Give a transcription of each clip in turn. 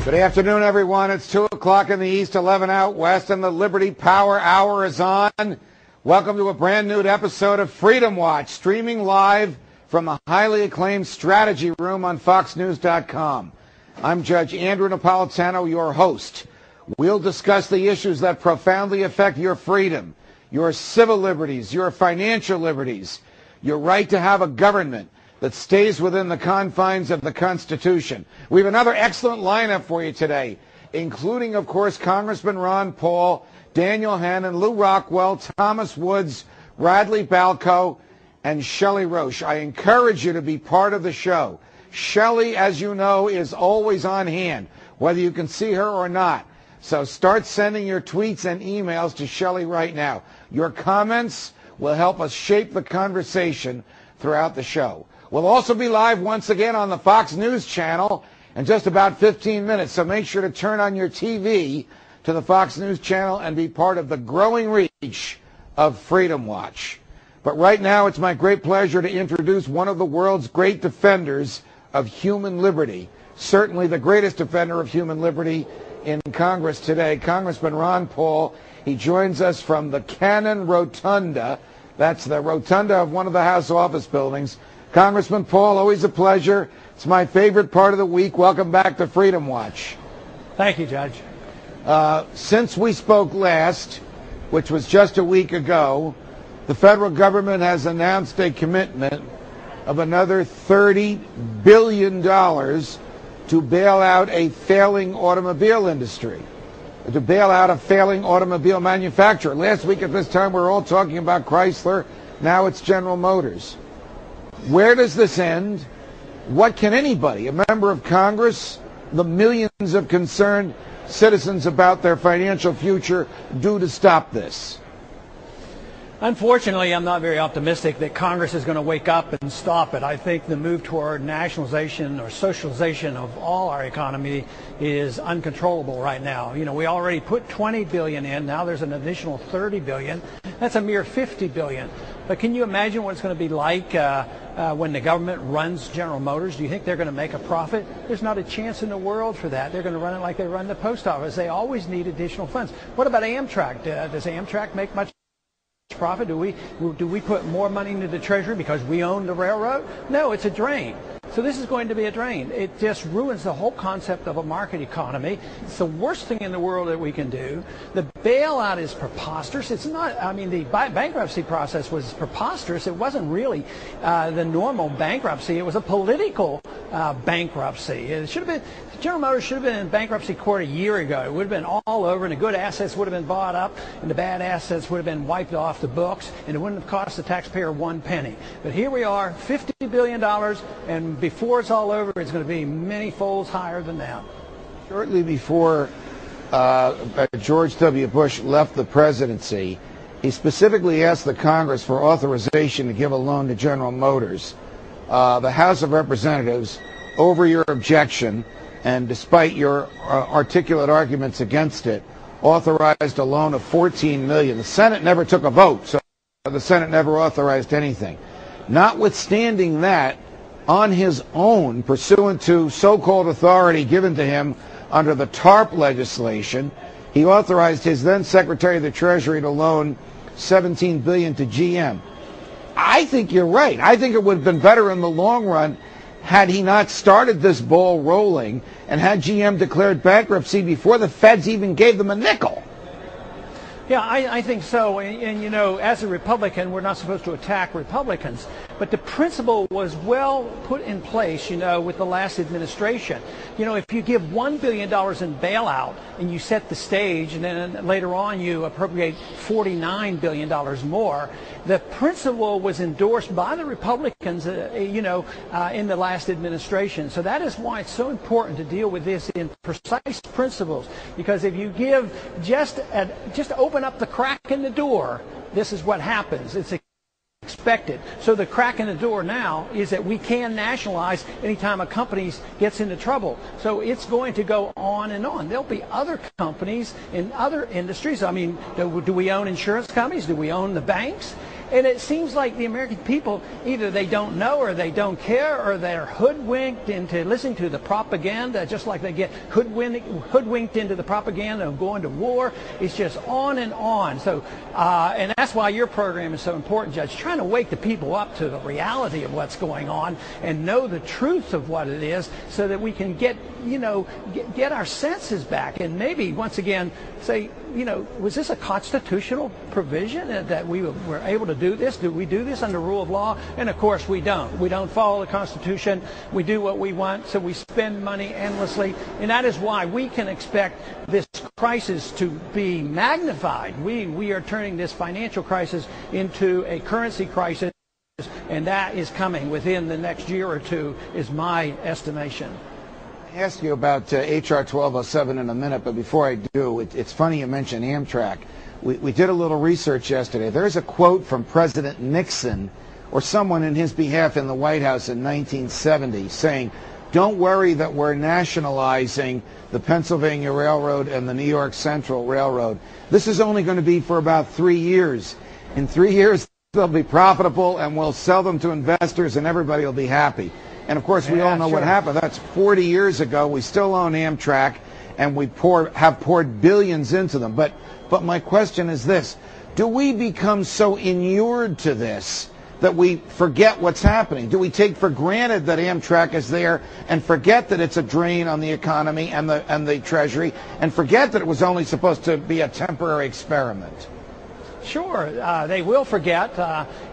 Good afternoon, everyone. It's 2 o'clock in the east, 11 out west, and the Liberty Power Hour is on. Welcome to a brand new episode of Freedom Watch, streaming live from the highly acclaimed Strategy Room on FoxNews.com. I'm Judge Andrew Napolitano, your host. We'll discuss the issues that profoundly affect your freedom, your civil liberties, your financial liberties, your right to have a government that stays within the confines of the Constitution. We have another excellent lineup for you today, including, of course, Congressman Ron Paul, Daniel Hannan, Lou Rockwell, Thomas Woods, Radley Balco, and Shelley Roche. I encourage you to be part of the show. Shelley, as you know, is always on hand, whether you can see her or not. So start sending your tweets and emails to Shelley right now. Your comments will help us shape the conversation throughout the show. We'll also be live once again on the Fox News channel in just about 15 minutes, so make sure to turn on your TV to the Fox News channel and be part of the growing reach of Freedom Watch. But right now, it's my great pleasure to introduce one of the world's great defenders of human liberty, certainly the greatest defender of human liberty in Congress today, Congressman Ron Paul. He joins us from the Hannan Rotunda. That's the rotunda of one of the House office buildings. Congressman Paul, always a pleasure. It's my favorite part of the week. Welcome back to Freedom Watch. Thank you, Judge. Since we spoke last, which was just a week ago, the federal government has announced a commitment of another $30 billion to bail out a failing automobile industry, to bail out a failing automobile manufacturer. Last week at this time, we were all talking about Chrysler. Now it's General Motors. Where does this end? What can anybody, a member of Congress, the millions of concerned citizens about their financial future, do to stop this? Unfortunately, I'm not very optimistic that Congress is going to wake up and stop it. I think the move toward nationalization or socialization of all our economy is uncontrollable right now. You know, we already put $20 billion in. Now there's an additional $30 billion. That's a mere $50 billion. But can you imagine what it's going to be like when the government runs General Motors? Do you think they're going to make a profit? There's not a chance in the world for that. They're going to run it like they run the post office. They always need additional funds. What about Amtrak? Does Amtrak make much profit? Do we put more money into the Treasury because we own the railroad? No, it's a drain. So this is going to be a drain. It just ruins the whole concept of a market economy. It's the worst thing in the world that we can do. The bailout is preposterous. It's not, I mean, the bankruptcy process was preposterous. It wasn't really the normal bankruptcy. It was a political bankruptcy. It should have been, General Motors should have been in bankruptcy court a year ago. It would have been all over, and the good assets would have been bought up, and the bad assets would have been wiped off the books, and it wouldn't have cost the taxpayer one penny. But here we are, $50 billion, and before it's all over, it's going to be many folds higher than that. Shortly before George W. Bush left the presidency, he specifically asked the Congress for authorization to give a loan to General Motors. The House of Representatives, over your objection, and despite your articulate arguments against it, authorized a loan of $14 million. The Senate never took a vote, so the Senate never authorized anything. Notwithstanding that, on his own, pursuant to so-called authority given to him under the TARP legislation, he authorized his then Secretary of the Treasury to loan $17 billion to GM. I think you're right. I think it would have been better in the long run had he not started this ball rolling and had GM declared bankruptcy before the feds even gave them a nickel. Yeah, I think so. And, you know, as a Republican, we're not supposed to attack Republicans. But the principle was well put in place, you know, with the last administration. You know, if you give $1 billion in bailout and you set the stage and then later on you appropriate $49 billion more, the principle was endorsed by the Republicans, in the last administration. So that is why it's so important to deal with this in precise principles. Because if you give just open up the crack in the door, this is what happens. It's expected. So the crack in the door now is that we can nationalize anytime a company gets into trouble. So it's going to go on and on. There'll be other companies in other industries. I mean, do we own insurance companies? Do we own the banks? And it seems like the American people, either they don't know or they don't care, or they're hoodwinked into listening to the propaganda, just like they get hoodwinked into the propaganda of going to war. It's just on and on. So, and that's why your program is so important, Judge, trying to wake the people up to the reality of what's going on and know the truth of what it is, so that we can get our senses back, and maybe once again say, was this a constitutional provision that we were able to do this? Do we do this under rule of law? And of course we don't. We don't follow the Constitution. We do what we want, so we spend money endlessly, and that is why we can expect this crisis to be magnified. We are turning this financial crisis into a currency crisis, and that is coming within the next year or two, is my estimation. I'll ask you about H.R. 1207 in a minute, but before I do, it's funny you mentioned Amtrak. We did a little research yesterday. There's a quote from President Nixon or someone in his behalf in the White House in 1970 saying, "Don't worry that we're nationalizing the Pennsylvania Railroad and the New York Central Railroad. This is only going to be for about 3 years. In 3 years, they'll be profitable, and we'll sell them to investors, and everybody will be happy." And of course, we all know what happened. That's 40 years ago. We still own Amtrak, and we have poured billions into them. But my question is this: do we become so inured to this that we forget what's happening? Do we take for granted that Amtrak is there and forget that it's a drain on the economy and the Treasury, and forget that it was only supposed to be a temporary experiment? Sure, they will forget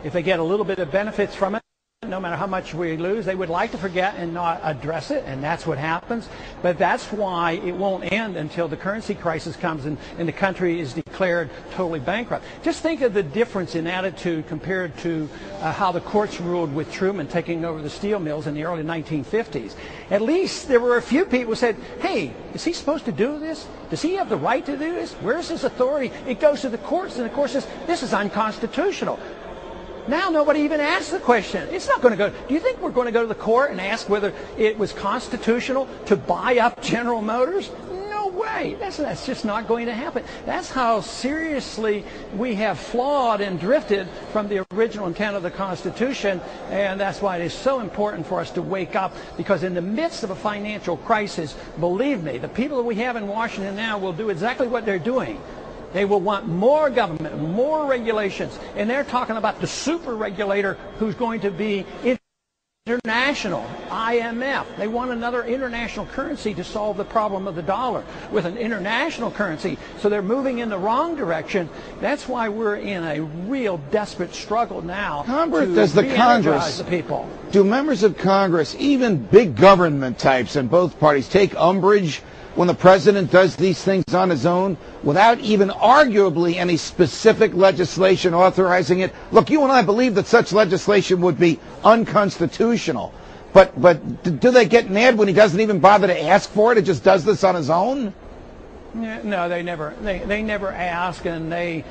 if they get a little bit of benefits from it. No matter how much we lose, they would like to forget and not address it, and that's what happens. But that's why it won't end until the currency crisis comes and the country is declared totally bankrupt. Just think of the difference in attitude compared to how the courts ruled with Truman taking over the steel mills in the early 1950s. At least there were a few people who said, hey, is he supposed to do this? Does he have the right to do this? Where's his authority? It goes to the courts, and the court says, this is unconstitutional. Now nobody even asks the question. It's not going to go. Do you think we're going to go to the court and ask whether it was constitutional to buy up General Motors? No way. That's just not going to happen. That's how seriously we have flawed and drifted from the original intent of the Constitution, and that's why it is so important for us to wake up, because in the midst of a financial crisis, believe me, the people that we have in Washington now will do exactly what they're doing. They will want more government, more regulations, and they're talking about the super regulator who's going to be international, IMF. They want another international currency to solve the problem of the dollar with an international currency. So they're moving in the wrong direction. That's why we're in a real desperate struggle now does the Congress, the people. Do members of Congress, even big government types in both parties, take umbrage when the president does these things on his own without even arguably any specific legislation authorizing it? Look, you and I believe that such legislation would be unconstitutional. But do they get mad when he doesn't even bother to ask for it? It just does this on his own? No, they never ask, and they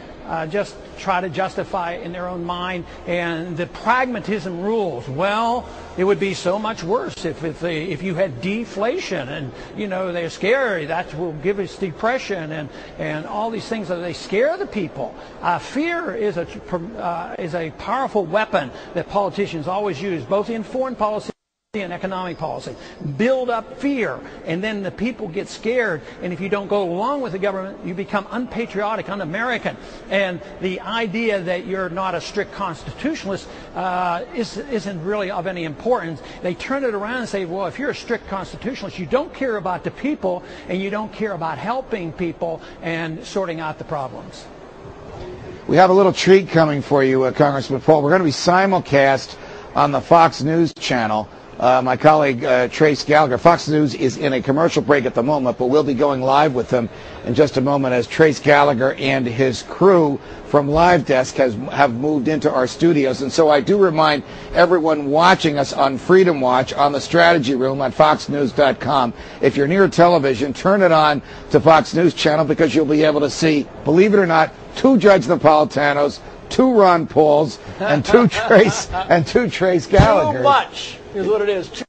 just try to justify it in their own mind. And the pragmatism rules. Well, it would be so much worse if you had deflation, and they're scary. That will give us depression and all these things. That they scare the people. Fear is a powerful weapon that politicians always use, both in foreign policy and economic policy. Build up fear, and then the people get scared, and if you don't go along with the government, you become unpatriotic, un-American. And the idea that you're not a strict constitutionalist isn't really of any importance. They turn it around and say, well, if you're a strict constitutionalist, you don't care about the people, and you don't care about helping people and sorting out the problems. We have a little treat coming for you, Congressman Paul. We're going to be simulcast on the Fox News channel. My colleague Trace Gallagher. Fox News is in a commercial break at the moment, but we'll be going live with them in just a moment as Trace Gallagher and his crew from Live Desk have moved into our studios. And so I do remind everyone watching us on Freedom Watch on the Strategy Room on foxnews.com, if you're near television, turn it on to Fox News channel, because you'll be able to see, believe it or not, 2 Judge Napolitanos, 2 Ron Pauls, and 2 Trace Gallagher. Too much is what it is.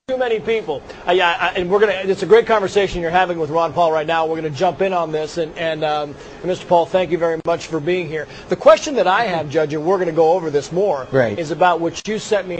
too many people. And it's a great conversation you're having with Ron Paul right now. We're going to jump in on this. And Mr. Paul, thank you very much for being here. The question that I have, Judge, and we're going to go over this more, is about what you sent me